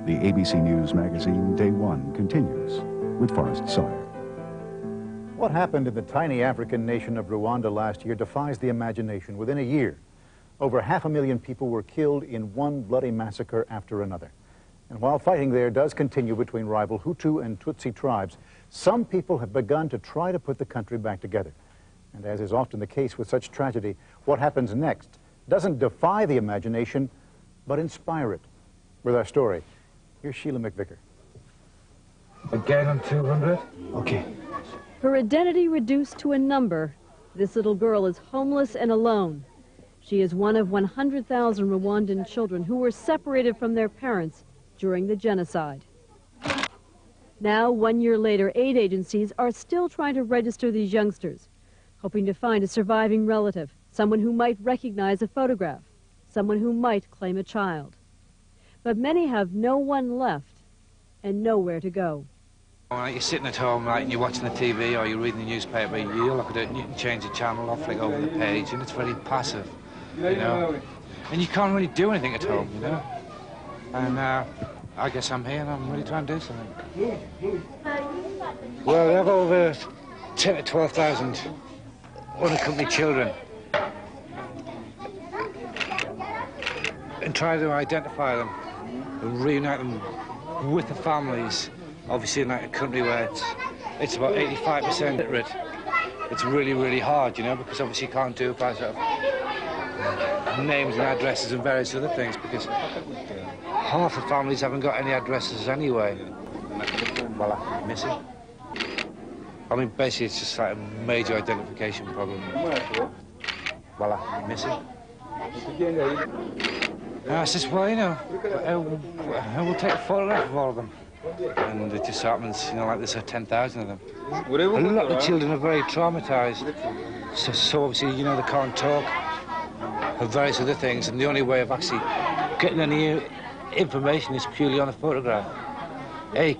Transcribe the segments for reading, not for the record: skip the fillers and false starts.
The ABC News magazine Day One continues with Forrest Sawyer. What happened in the tiny African nation of Rwanda last year defies the imagination. Within a year, over 500,000 people were killed in one bloody massacre after another. And while fighting there does continue between rival Hutu and Tutsi tribes, some people have begun to try to put the country back together. And as is often the case with such tragedy, what happens next doesn't defy the imagination, but inspire it. With our story, here's Sheila McVicker. Again on 200? Okay. Her identity reduced to a number, this little girl is homeless and alone. She is one of 100,000 Rwandan children who were separated from their parents during the genocide. Now, 1 year later, aid agencies are still trying to register these youngsters, hoping to find a surviving relative, someone who might recognize a photograph, someone who might claim a child. But many have no one left and nowhere to go. You're sitting at home, right, and you're watching the TV or you're reading the newspaper, you look at it and you can change the channel or flick over the page, and it's very passive, you know. And you can't really do anything at home, you know. And I guess I'm here and I'm really trying to do something. Well, we have over 10 to 12,000 unaccompanied children. And try to identify them and reunite them with the families. Obviously, in like a country where it's about 85% literate, it's really, really hard, you know, because obviously you can't do it by sort of names and addresses and various other things, because half the families haven't got any addresses anyway. Voila, missing. I mean, basically, it's just like a major identification problem. Voila, missing. I says, well, you know, we'll take a photograph of all of them. And it just happens, you know, like there's 10,000 of them. A lot of the children are very traumatized. So obviously, you know, they can't talk of various other things, and the only way of actually getting any information is purely on a photograph. Hey,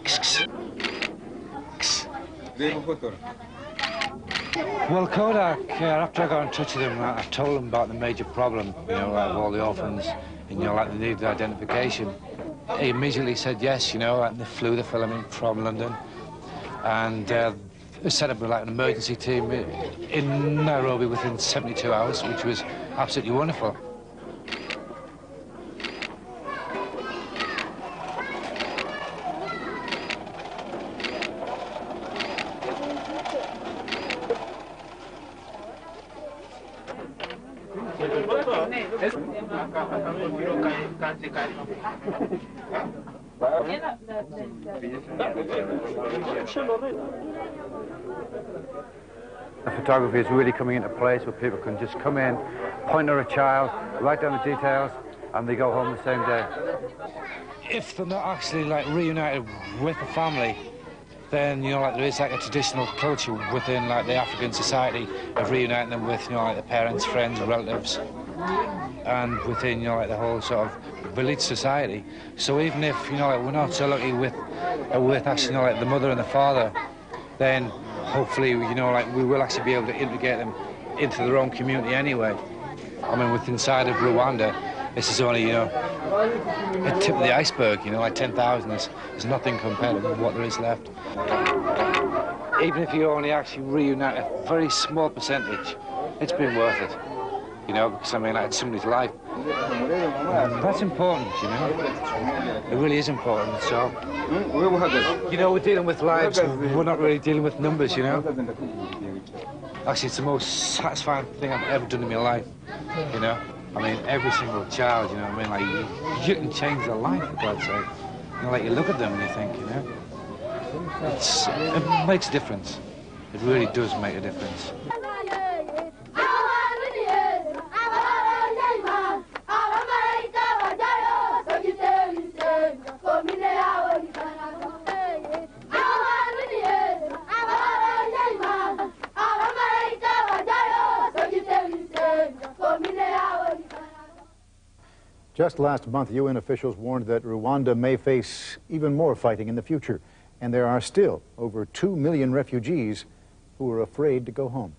Well, Kodak, after I got in touch with him, I told him about the major problem, you know, like all the orphans, and, you know, like the need of identification. He immediately said yes, you know, and they flew the film in from London, and set up like an emergency team in Nairobi within 72 hours, which was absolutely wonderful. Photography is really coming into place where people can just come in, point at a child, write down the details, and they go home the same day. If they're not actually like reunited with the family, then, you know, like there is like a traditional culture within like the African society of reuniting them with, you know, like the parents, friends, relatives, and within, you know, like the whole sort of village society. So even if, you know, like we're not so lucky with actually, you know, like the mother and the father, then hopefully, you know, like we will actually be able to integrate them into their own community anyway. I mean, with inside of Rwanda, this is only, you know, a tip of the iceberg, you know, like 10,000 is nothing compared to what there is left. Even if you only actually reunite a very small percentage, it's been worth it, you know, because I mean, like, it's somebody's life. That's important, you know. It really is important, so. You know, we're dealing with lives, we're not really dealing with numbers, you know. Actually, it's the most satisfying thing I've ever done in my life, you know. I mean, every single child, you know what I mean? Like, you can change their life, for God's sake. You know, like, you look at them and you think, you know, it makes a difference. It really does make a difference. Just last month, UN officials warned that Rwanda may face even more fighting in the future, and there are still over 2 million refugees who are afraid to go home.